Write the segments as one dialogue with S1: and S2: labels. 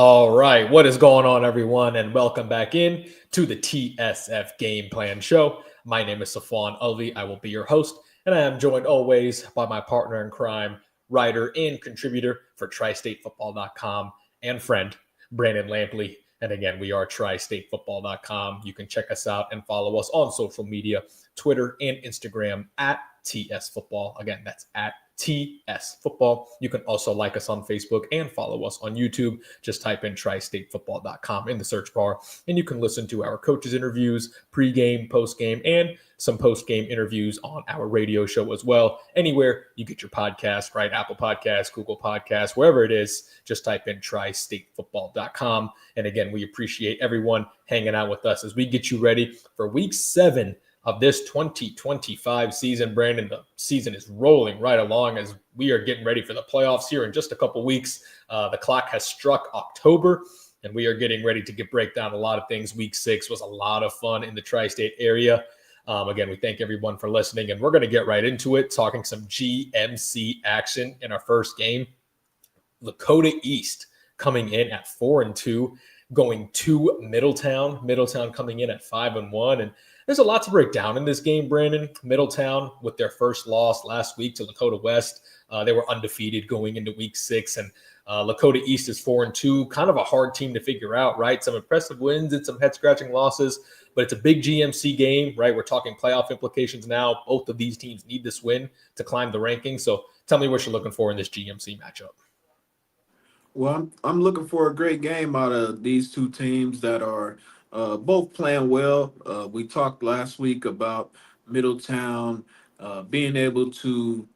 S1: All right, what is going on, everyone, and welcome back in to the TSF GamePlan show. My name is Safwan Alvi. I will be your host, and I am joined always by my partner in crime, writer and contributor for TriStateFootball.com, and friend Brandon Lampley. And again, we are TriStateFootball.com. You can check us out and follow us on social media, Twitter and Instagram at TS Football. Again, that's at TS Football. You can also like us on Facebook and follow us on YouTube. Just type in TriStateFootball.com in the search bar, and you can listen to our coaches' interviews, pregame, postgame, and some postgame interviews on our radio show as well. Anywhere you get your podcast, right? Apple Podcasts, Google Podcasts, wherever it is, just type in TriStateFootball.com. And again, we appreciate everyone hanging out with us as we get you ready for Week 7 of this 2025 season. Brandon, the season is rolling right along as we are getting ready for the playoffs here in just a couple weeks. The clock has struck October, and we are getting ready to break down a lot of things. Week 6 was a lot of fun in the tri-state area. Again, we thank everyone for listening, and we're going to get right into it, talking some GMC action in our first game. Lakota East coming in at 4-2, going to Middletown. Middletown coming in at 5-1, and there's a lot to break down in this game, Brandon. Middletown, with their first loss last week to Lakota West, they were undefeated going into Week 6, and Lakota East is 4-2, kind of a hard team to figure out, right? Some impressive wins and some head-scratching losses, but it's a big GMC game, right? We're talking playoff implications now. Both of these teams need this win to climb the rankings, so tell me what you're looking for in this GMC matchup.
S2: Well, I'm looking for a great game out of these two teams that are both playing well. We talked last week about Middletown being able to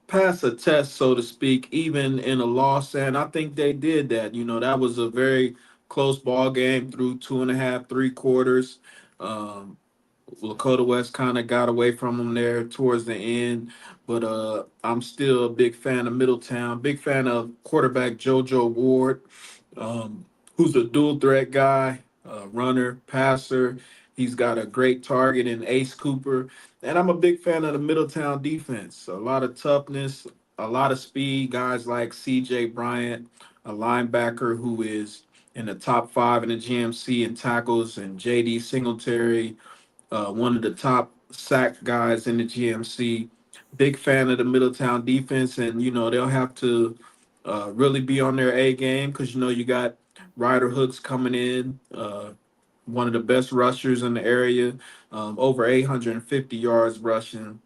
S2: pass a test, so to speak, even in a loss, and I think they did that. That was a very close ball game through two and a half, three quarters. Um, Lakota West kind of got away from them there towards the end, but I'm still a big fan of Middletown. Big fan of quarterback JoJo Ward, who's a dual threat guy, runner, passer. He's got a great target in Ace Cooper, and I'm a big fan of the Middletown defense. A lot of toughness, a lot of speed. Guys like C.J. Bryant, a linebacker who is in the top 5 in the GMC in tackles, and J.D. Singletary, one of the top sack guys in the GMC. Big fan of the Middletown defense, and they'll have to really be on their A game because you got Ryder Hooks coming in, one of the best rushers in the area, over 850 yards rushing,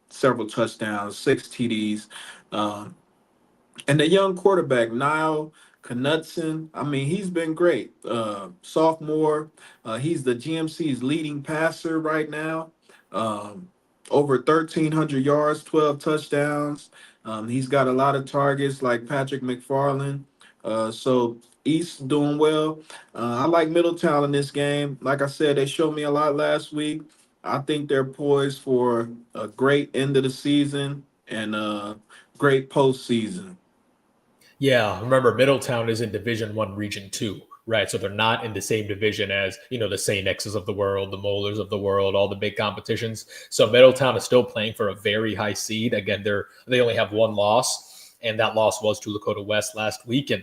S2: several touchdowns, 6 TDs. Um, and the young quarterback, Niall Knudsen, I mean, he's been great. Sophomore, he's the GMC's leading passer right now. Um, Over 1,300 yards, 12 touchdowns. He's got a lot of targets like Patrick McFarland. So East doing well. I like Middletown in this game. Like I said, they showed me a lot last week. I think they're poised for a great end of the season and a great postseason.
S1: Yeah, remember Middletown is in Division 1, Region 2, right? So they're not in the same division as the St. X's of the world, the Molars of the world, all the big competitions. So Middletown is still playing for a very high seed. Again, they only have one loss, and that loss was to Lakota West last week. And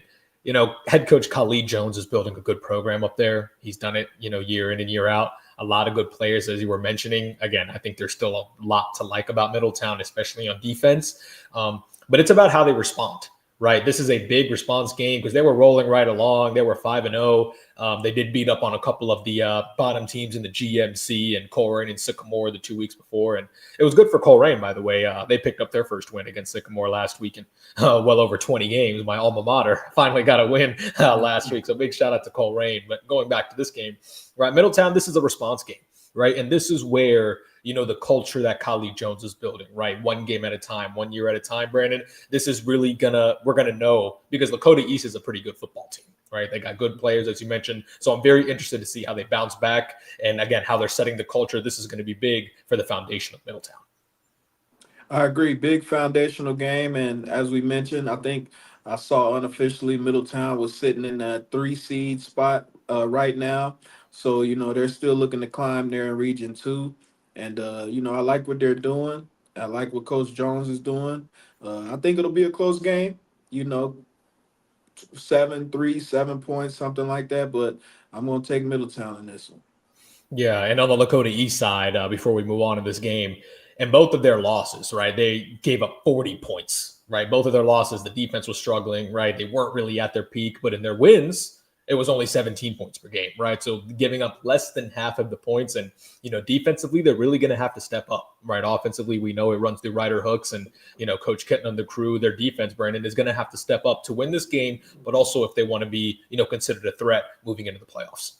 S1: head coach Khalid Jones is building a good program up there. He's done it, year in and year out. A lot of good players, as you were mentioning. Again, I think there's still a lot to like about Middletown, especially on defense. But it's about how they respond. Right. This is a big response game because they were rolling right along. They were 5-0. They did beat up on a couple of the bottom teams in the GMC and Coleraine and Sycamore the 2 weeks before. And it was good for Coleraine, by the way. They picked up their first win against Sycamore last week in well over 20 games. My alma mater finally got a win last week. So big shout out to Coleraine. But going back to this game, right, Middletown, this is a response game, right? And this is where the culture that Khalid Jones is building, right? One game at a time, 1 year at a time, Brandon. This is really we're going to know because Lakota East is a pretty good football team, right? They got good players, as you mentioned. So I'm very interested to see how they bounce back. And again, how they're setting the culture. This is going to be big for the foundation of Middletown.
S2: I agree. Big foundational game. And as we mentioned, I think I saw unofficially Middletown was sitting in that 3 seed spot right now. So, they're still looking to climb there in Region 2. And, I like what they're doing. I like what Coach Jones is doing. I think it'll be a close game. You know, 7 points, something like that. But I'm going to take Middletown in this one.
S1: Yeah, and on the Lakota East side, before we move on to this game, and both of their losses, right, they gave up 40 points, right? Both of their losses, the defense was struggling, right? They weren't really at their peak, but in their wins, it was only 17 points per game, right? So giving up less than half of the points, and defensively, they're really going to have to step up, right? Offensively, we know it runs through Ryder Hooks, and Coach Kitten and the crew, their defense, Brandon, is going to have to step up to win this game, but also if they want to be, considered a threat moving into the playoffs.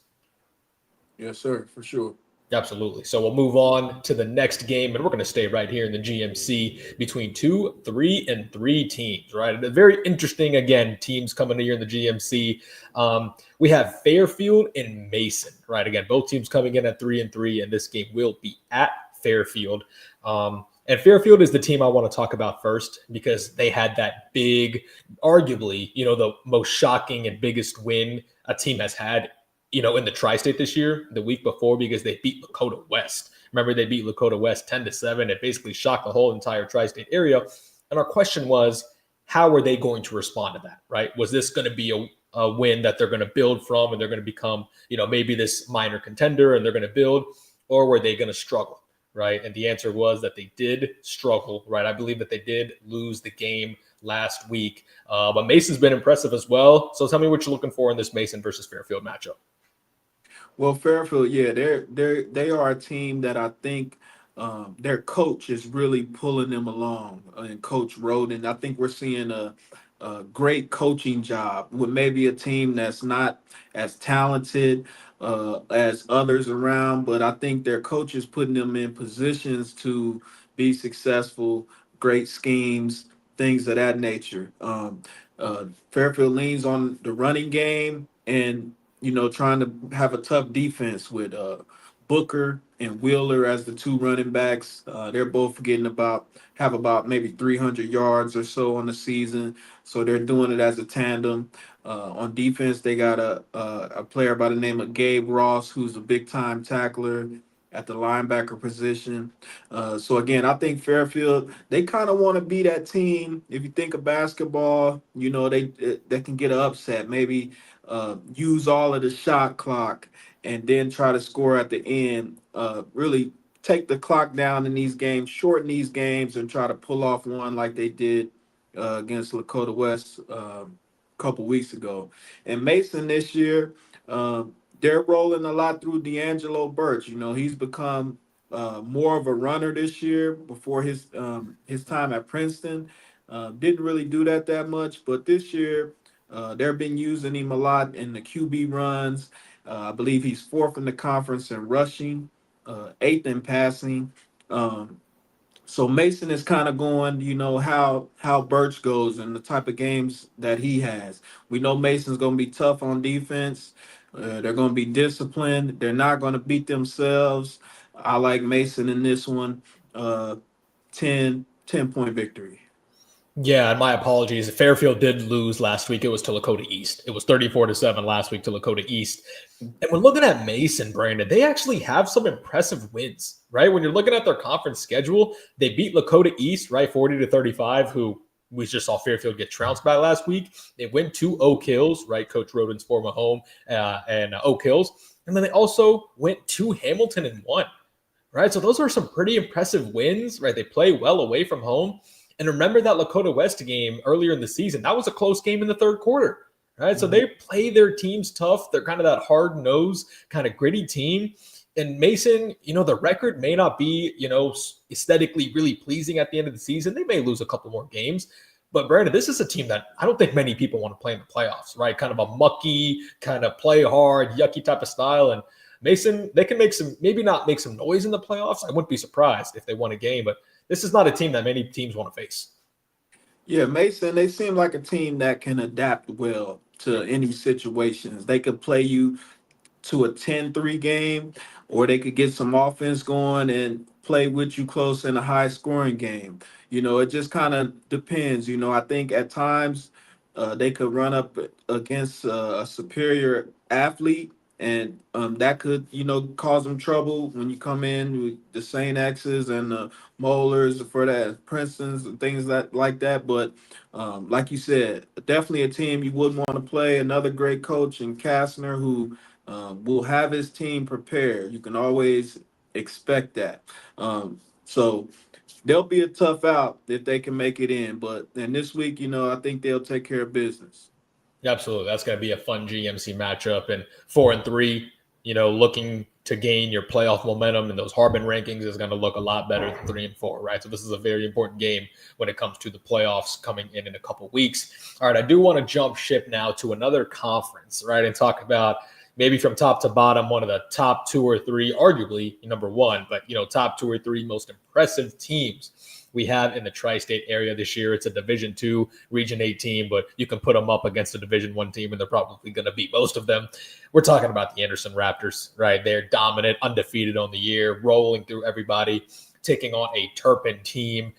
S2: Yes, sir, for sure.
S1: Absolutely. So we'll move on to the next game, and we're going to stay right here in the GMC between 2, 3, and 3 teams, right? Very interesting, again, teams coming here in the GMC. We have Fairfield and Mason, right? Again, both teams coming in at 3-3, and this game will be at Fairfield. And Fairfield is the team I want to talk about first because they had that big, arguably, the most shocking and biggest win a team has had in the Tri-State this year, the week before, because they beat Lakota West. Remember, they beat Lakota West 10-7. It basically shocked the whole entire Tri-State area. And our question was, how are they going to respond to that, right? Was this going to be a win that they're going to build from and they're going to become, maybe this minor contender and they're going to build, or were they going to struggle, right? And the answer was that they did struggle, right? I believe that they did lose the game last week. But Mason's been impressive as well. So tell me what you're looking for in this Mason versus Fairfield matchup.
S2: Well, Fairfield, yeah, they are a team that I think their coach is really pulling them along, and Coach Roden. I think we're seeing a great coaching job with maybe a team that's not as talented as others around, but I think their coach is putting them in positions to be successful, great schemes, things of that nature. Fairfield leans on the running game and trying to have a tough defense with Booker and Wheeler as the two running backs. They're both have about maybe 300 yards or so on the season, so they're doing it as a tandem. On defense, they got a player by the name of Gabe Ross, who's a big time tackler at the linebacker position. So again, I think Fairfield, they kind of want to be that team. If you think of basketball, they can get an upset, maybe use all of the shot clock and then try to score at the end. Really take the clock down in these games, shorten these games, and try to pull off one like they did against Lakota West a couple weeks ago. And Mason this year, they're rolling a lot through D'Angelo Birch. He's become more of a runner this year. Before his time at Princeton, didn't really do that much, but this year they've been using him a lot in the QB runs. I believe he's fourth in the conference in rushing, eighth in passing. Um, so Mason is kind of going, how Birch goes and the type of games that he has. We know Mason's going to be tough on defense. They're going to be disciplined. They're not going to beat themselves. I like Mason in this one. Uh, 10 point victory.
S1: Yeah, and my apologies. Fairfield did lose last week. It was to Lakota East. It was 34-7 last week to Lakota East. And when looking at Mason, Brandon, they actually have some impressive wins, right? When you're looking at their conference schedule, they beat Lakota East, right, 40-35, who we just saw Fairfield get trounced by last week. They went to Oak Hills, right, Coach Roden's former home, and Oak Hills. And then they also went to Hamilton and won, right? So those are some pretty impressive wins, right? They play well away from home. And remember that Lakota West game earlier in the season, that was a close game in the third quarter, right? So they play their teams tough. They're kind of that hard-nosed, kind of gritty team. And Mason, the record may not be, aesthetically really pleasing at the end of the season. They may lose a couple more games. But Brandon, this is a team that I don't think many people want to play in the playoffs, right? Kind of a mucky, kind of play hard, yucky type of style. And Mason, they can maybe not make some noise in the playoffs. I wouldn't be surprised if they won a game, but this is not a team that many teams want to face.
S2: Yeah, Mason, they seem like a team that can adapt well to any situations. They could play you to a 10-3 game, or they could get some offense going and play with you close in a high scoring game. It just kind of depends. I think at times they could run up against a superior athlete and that could cause them trouble when you come in with the Saint X's and the Molars for that Princeton's and things like that. But like you said, definitely a team you would want to play. Another great coach in Kastner who will have his team prepared. You can always expect that. So they'll be a tough out if they can make it in. But and this week, I think they'll take care of business.
S1: Absolutely. That's going to be a fun GMC matchup. And 4-3, looking to gain your playoff momentum and those Harbin rankings is going to look a lot better than 3-4, right? So this is a very important game when it comes to the playoffs coming in a couple weeks. All right, I do want to jump ship now to another conference, right, and talk about maybe from top to bottom, one of the top two or three, arguably number one, but top two or three most impressive teams we have in the tri-state area this year. It's a Division II, Region 8 team, but you can put them up against a Division I team, and they're probably going to beat most of them. We're talking about the Anderson Raptors, right? They're dominant, undefeated on the year, rolling through everybody, taking on a Turpin team.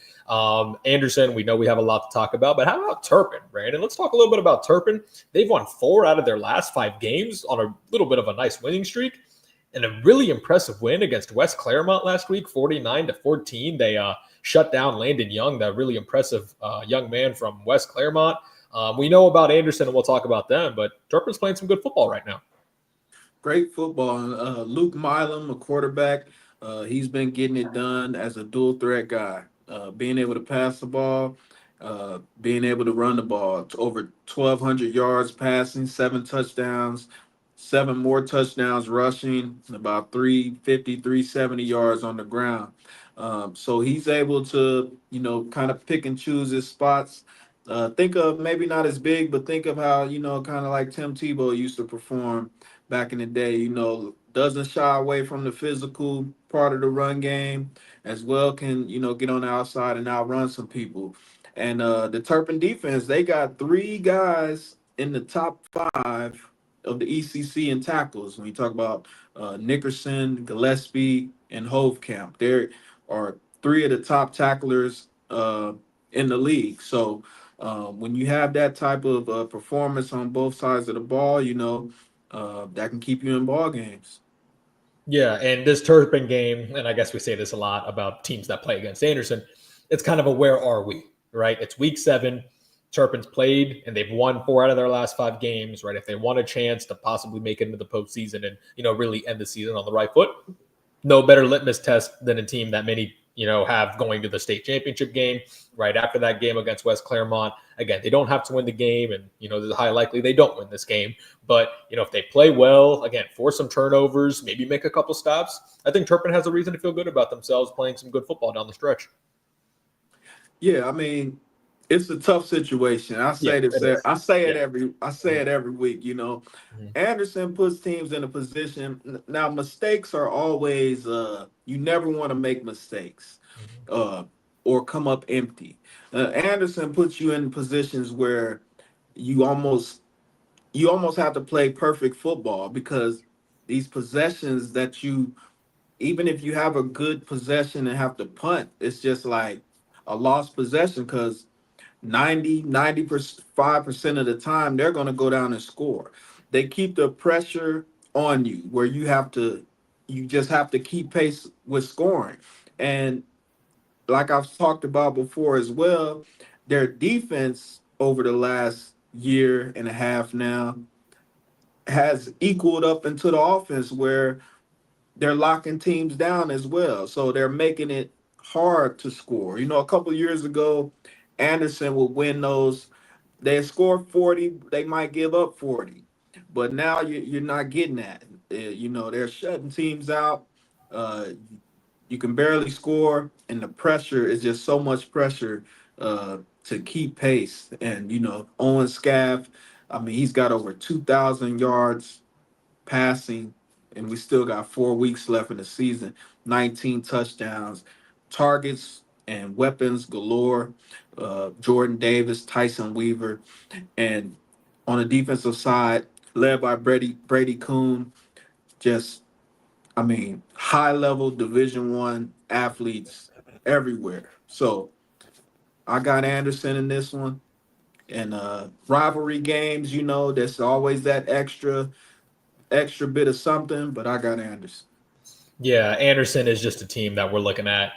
S1: Anderson, we know we have a lot to talk about, but how about Turpin, Brandon? Let's talk a little bit about Turpin. They've won 4 out of their last 5 games on a little bit of a nice winning streak. And a really impressive win against West Claremont last week, 49-14. They shut down Landon Young, that really impressive young man from West Claremont. We know about Anderson, and we'll talk about them, but Turpin's playing some good football right now.
S2: Great football. Luke Milam, a quarterback, he's been getting it done as a dual threat guy, being able to pass the ball, being able to run the ball. It's over 1,200 yards passing, 7 touchdowns, 7 more touchdowns rushing, about 350, 370 yards on the ground. So he's able to, kind of pick and choose his spots. Think of maybe not as big, but think of how, kind of like Tim Tebow used to perform back in the day, doesn't shy away from the physical part of the run game as well, can, get on the outside and outrun some people. And the Turpin defense, they got 3 guys in the top 5 of the ECC in tackles. When you talk about Nickerson, Gillespie, and Hovkamp, there are 3 of the top tacklers in the league. So when you have that type of performance on both sides of the ball, that can keep you in ball games.
S1: Yeah, and this Turpin game, and I guess we say this a lot about teams that play against Anderson, it's kind of a where are we, right? It's week 7. Turpin's played, and they've won 4 out of their last 5 games, right? If they want a chance to possibly make it into the postseason and, really end the season on the right foot, no better litmus test than a team that many have going to the state championship game right after that game against West Claremont. Again, they don't have to win the game, and there's a high likely they don't win this game. But if they play well, again, force some turnovers, maybe make a couple stops, I think Turpin has a reason to feel good about themselves playing some good football down the stretch.
S2: Yeah, I mean, it's a tough situation. I
S1: Yeah,
S2: say this.
S1: it is. Yeah.
S2: I say it every week.
S1: Mhm.
S2: Anderson puts teams in a position. Now, mistakes are always. You never want to make mistakes,
S1: Mhm.
S2: uh, or come up empty. Anderson puts you in positions where you almost you almost have to play perfect football because these possessions that you, even if you have a good possession and have to punt, it's just like a lost possession because 95% of the time they're going to go down and score. They keep the pressure on you where you just have to keep pace with scoring. And like I've talked about before as well, their defense over the last year and a half now has equaled up into the offense where they're locking teams down as well. So they're making it hard to score. A couple of years ago, Anderson would win those. They score 40, they might give up 40. But now you're not getting that. They're shutting teams out. Uh, you can barely score, and the pressure is just so much pressure to keep pace. And, Owen Scaff, I mean, he's got over 2,000 yards passing, and we still got 4 weeks left in the season. 19 touchdowns, targets and weapons galore. Jordan Davis, Tyson Weaver, and on the defensive side, led by Brady Coon. Just, I mean, high level Division I athletes everywhere. So I got Anderson in this one. And rivalry games, there's always that extra. extra bit of something, but I got Anderson.
S1: Yeah, Anderson is just a team that we're looking at.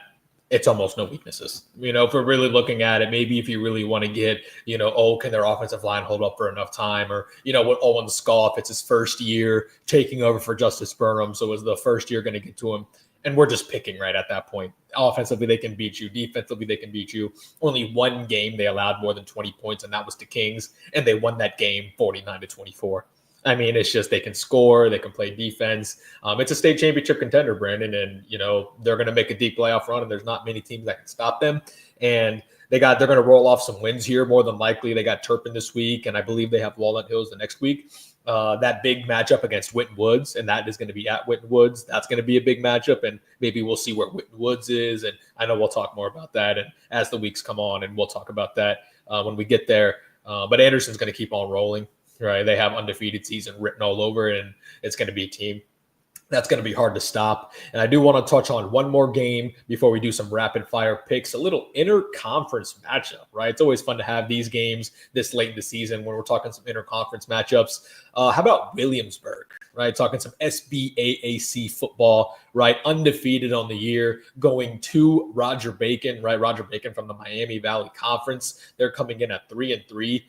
S1: It's almost no weaknesses. If we're really looking at it, maybe if you really want to get, can their offensive line hold up for enough time? Or, what Owen Scoff, it's his first year taking over for Justice Burnham. So is the first year going to get to him? And we're just picking right at that point. Offensively, they can beat you. Defensively, they can beat you. Only one game they allowed more than 20 points, and that was to Kings. And they won that game 49-24. I mean, it's just they can score, they can play defense. It's a state championship contender, Brandon, and they're going to make a deep playoff run, and there's not many teams that can stop them. And they're going to roll off some wins here more than likely. They got Turpin this week, and I believe they have Walnut Hills the next week. That big matchup against Whitten Woods, and that is going to be at Whitten Woods. That's going to be a big matchup, and maybe we'll see where Whitten Woods is. And I know we'll talk more about that, and as the weeks come on, and we'll talk about that when we get there. But Anderson's going to keep on rolling. Right, they have undefeated season written all over, and it's going to be a team that's going to be hard to stop. And I do want to touch on one more game before we do some rapid fire picks, a little interconference matchup, right? It's always fun to have these games this late in the season when we're talking some interconference matchups. How about Williamsburg, right? Talking some SBAAC football, right? Undefeated on the year, going to Roger Bacon, right? Roger Bacon from the Miami Valley Conference. They're coming in at 3-3.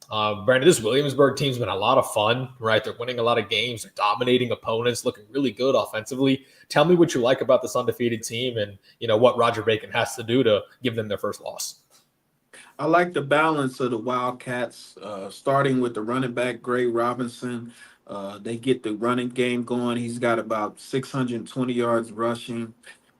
S1: Brandon, this Williamsburg team's been a lot of fun, right? They're winning a lot of games. They're dominating opponents, looking really good offensively. Tell me what you like about this undefeated team and, what Roger Bacon has to do to give them their first loss.
S2: I like the balance of the Wildcats, starting with the running back, Gray Robinson. They get the running game going. He's got about 620 yards rushing,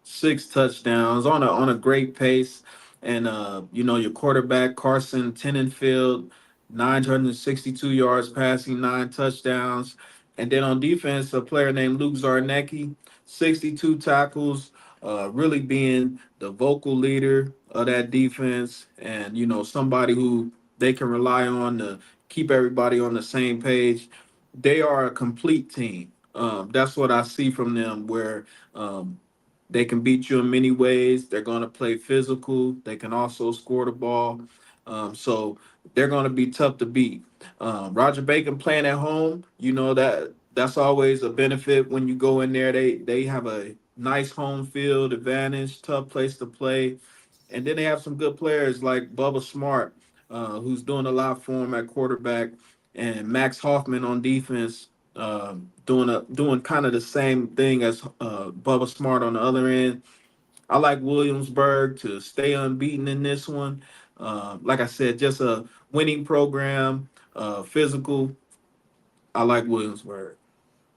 S2: 6 touchdowns on a great pace. And, your quarterback, Carson Tenenfield, 962 yards passing, 9 touchdowns. And then on defense, a player named Luke Zarnecki, 62 tackles, really being the vocal leader of that defense, and somebody who they can rely on to keep everybody on the same page. They are a complete team. That's what I see from them, where they can beat you in many ways. They're going to play physical. They can also score the ball. So they're going to be tough to beat. Roger Bacon playing at home, that's always a benefit when you go in there. They have a nice home field advantage, tough place to play. And then they have some good players like Bubba Smart, who's doing a lot for him at quarterback, and Max Hoffman on defense, doing kind of the same thing as Bubba Smart on the other end. I like Williamsburg to stay unbeaten in this one. Like I said, just a winning program, physical. I like Williamsburg.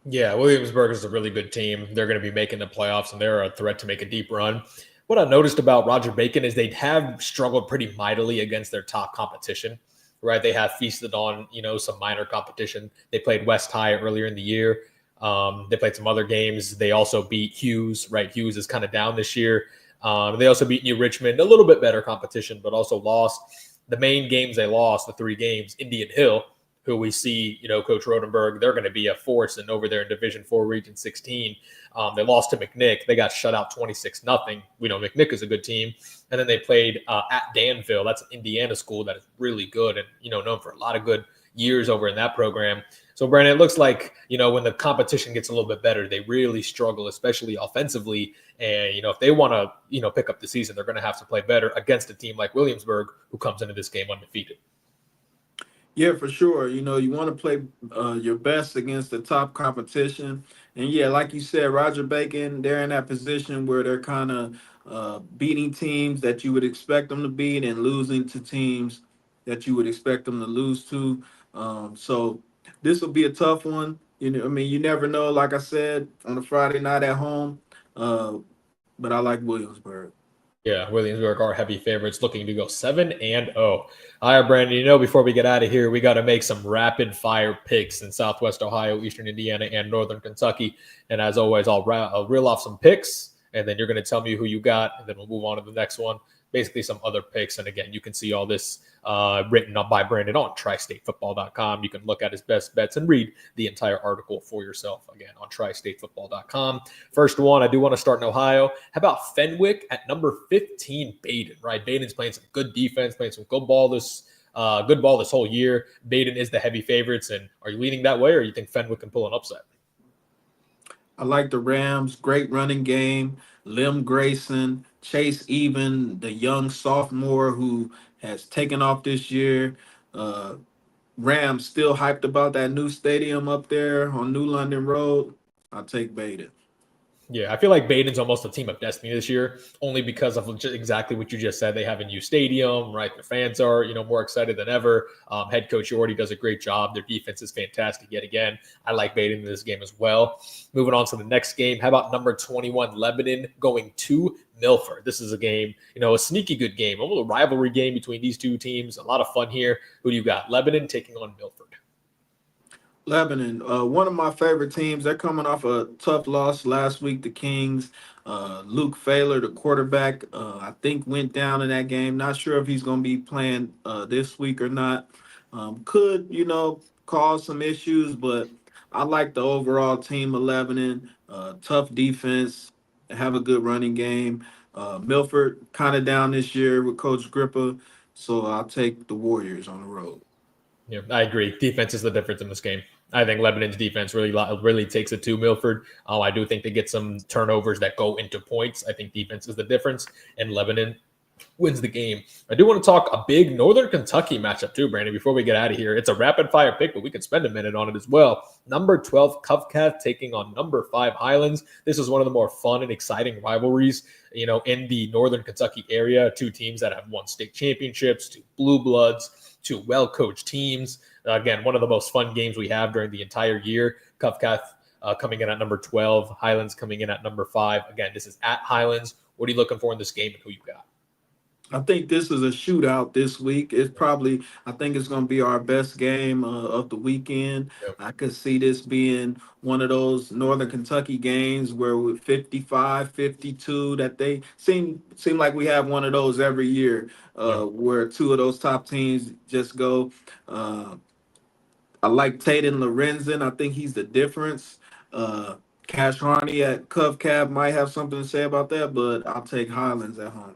S1: Yeah, Williamsburg is a really good team. They're going to be making the playoffs, and they're a threat to make a deep run. What I noticed about Roger Bacon is they have struggled pretty mightily against their top competition, right? They have feasted on, some minor competition. They played West High earlier in the year. They played some other games. They also beat Hughes, right? Hughes is kind of down this year. They also beat New Richmond, a little bit better competition, but also lost. The main games they lost, the 3 games, Indian Hill, who we see, Coach Rodenberg, they're going to be a force and over there in Division 4 Region 16. They lost to McNick. They got shut out 26-0. We know McNick is a good team. And then they played at Danville. That's an Indiana school that is really good and, known for a lot of good years over in that program. So, Brandon, it looks like, when the competition gets a little bit better, they really struggle, especially offensively. And, if they want to, pick up the season, they're going to have to play better against a team like Williamsburg, who comes into this game undefeated.
S2: Yeah, for sure. You want to play your best against the top competition. And yeah, like you said, Roger Bacon, they're in that position where they're kind of beating teams that you would expect them to beat and losing to teams that you would expect them to lose to. So this will be a tough one. You never know, like I said, on a Friday night at home. But I like Williamsburg.
S1: Yeah, Williamsburg are heavy favorites looking to go 7-0. All right, Brandon, before we get out of here, we got to make some rapid fire picks in Southwest Ohio, Eastern Indiana, and Northern Kentucky. And as always, I'll reel off some picks, and then you're going to tell me who you got, and then we'll move on to the next one. Basically, some other picks. And again, you can see all this written up by Brandon on TriStateFootball.com. You can look at his best bets and read the entire article for yourself, again, on TriStateFootball.com. First one, I do want to start in Ohio. How about Fenwick at number 15, Baden, right? Baden's playing some good defense, playing some good ball this whole year. Baden is the heavy favorites. And are you leaning that way, or you think Fenwick can pull an upset?
S2: I like the Rams. Great running game. Lim Grayson, Chase Even, the young sophomore who has taken off this year. Uh, Rams still hyped about that new stadium up there on New London Road. I'll take Beta.
S1: Yeah, I feel like Baden's almost a team of destiny this year, only because of exactly what you just said. They have a new stadium, right? Their fans are, more excited than ever. Head coach Yordi does a great job. Their defense is fantastic yet again. I like Baden in this game as well. Moving on to the next game. How about number 21, Lebanon, going to Milford? This is a game, a sneaky good game, a little rivalry game between these two teams. A lot of fun here. Who do you got? Lebanon taking on Milford.
S2: Lebanon, one of my favorite teams. They're coming off a tough loss last week. The Kings, Luke Failer, the quarterback, I think went down in that game. Not sure if he's going to be playing this week or not. Could cause some issues, but I like the overall team of Lebanon. Tough defense, have a good running game. Milford kind of down this year with Coach Grippa, so I'll take the Warriors on the road.
S1: Yeah, I agree. Defense is the difference in this game. I think Lebanon's defense really takes it to Milford. I do think they get some turnovers that go into points. I think defense is the difference, and Lebanon wins the game. I do want to talk a big Northern Kentucky matchup too, Brandon, before we get out of here. It's a rapid fire pick, but we can spend a minute on it as well. Number 12, Covcath taking on number 5, Highlands. This is one of the more fun and exciting rivalries, in the Northern Kentucky area. Two teams that have won state championships, two blue bloods, two well-coached teams. Again, one of the most fun games we have during the entire year. Covcath coming in at number 12, Highlands coming in at number 5. Again, this is at Highlands. What are you looking for in this game and who you got?
S2: I think this is a shootout this week. I think it's going to be our best game of the weekend.
S1: Yep.
S2: I could see this being one of those Northern Kentucky games where with 55, 52, that they seem like we have one of those every year where two of those top teams just go. I like Tatum Lorenzen. I think he's the difference. Cash Harney at Cov Cab might have something to say about that, but I'll take Highlands at home.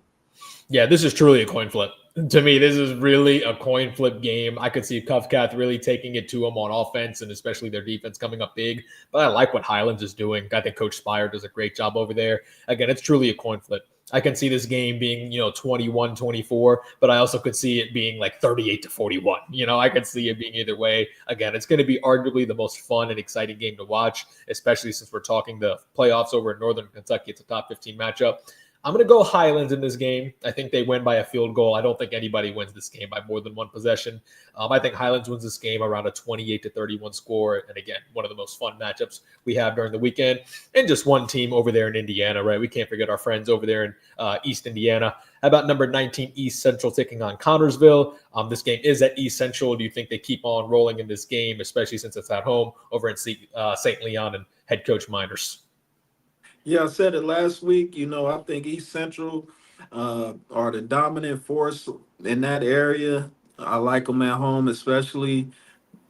S1: Yeah, this is truly a coin flip. To me, this is really a coin flip game. I could see Covcath really taking it to them on offense and especially their defense coming up big. But I like what Highlands is doing. I think Coach Spire does a great job over there. Again, it's truly a coin flip. I can see this game being, 21-24, but I also could see it being like 38-41. I could see it being either way. Again, it's going to be arguably the most fun and exciting game to watch, especially since we're talking the playoffs over in Northern Kentucky. It's a top 15 matchup. I'm going to go Highlands in this game. I think they win by a field goal. I don't think anybody wins this game by more than one possession. I think Highlands wins this game around a 28-31 score. And again, one of the most fun matchups we have during the weekend. And just one team over there in Indiana, right? We can't forget our friends over there in East Indiana. How about number 19, East Central taking on Connorsville? This game is at East Central. Do you think they keep on rolling in this game, especially since it's at home over in St. Leon and head coach Minders?
S2: Yeah, I said it last week. I think East Central are the dominant force in that area. I like them at home, especially.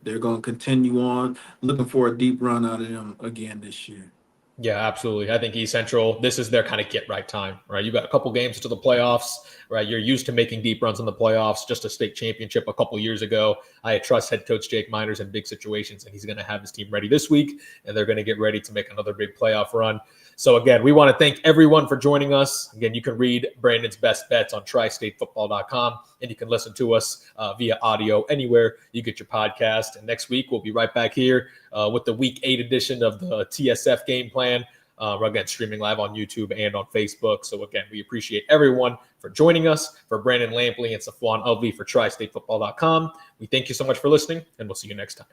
S2: They're going to continue on. Looking for a deep run out of them again this year.
S1: Yeah, absolutely. I think East Central, this is their kind of get right time, right? You got a couple games to the playoffs, right? You're used to making deep runs in the playoffs, just a state championship a couple years ago. I trust head coach Jake Miners in big situations, and he's going to have his team ready this week, and they're going to get ready to make another big playoff run. So again, we want to thank everyone for joining us. Again, you can read Brandon's best bets on TriStateFootball.com, and you can listen to us via audio anywhere you get your podcast. And next week, we'll be right back here with the Week 8 edition of the TSF Game Plan. Again, streaming live on YouTube and on Facebook. So again, we appreciate everyone for joining us. For Brandon Lampley and Safwan Alvi for TriStateFootball.com, we thank you so much for listening, and we'll see you next time.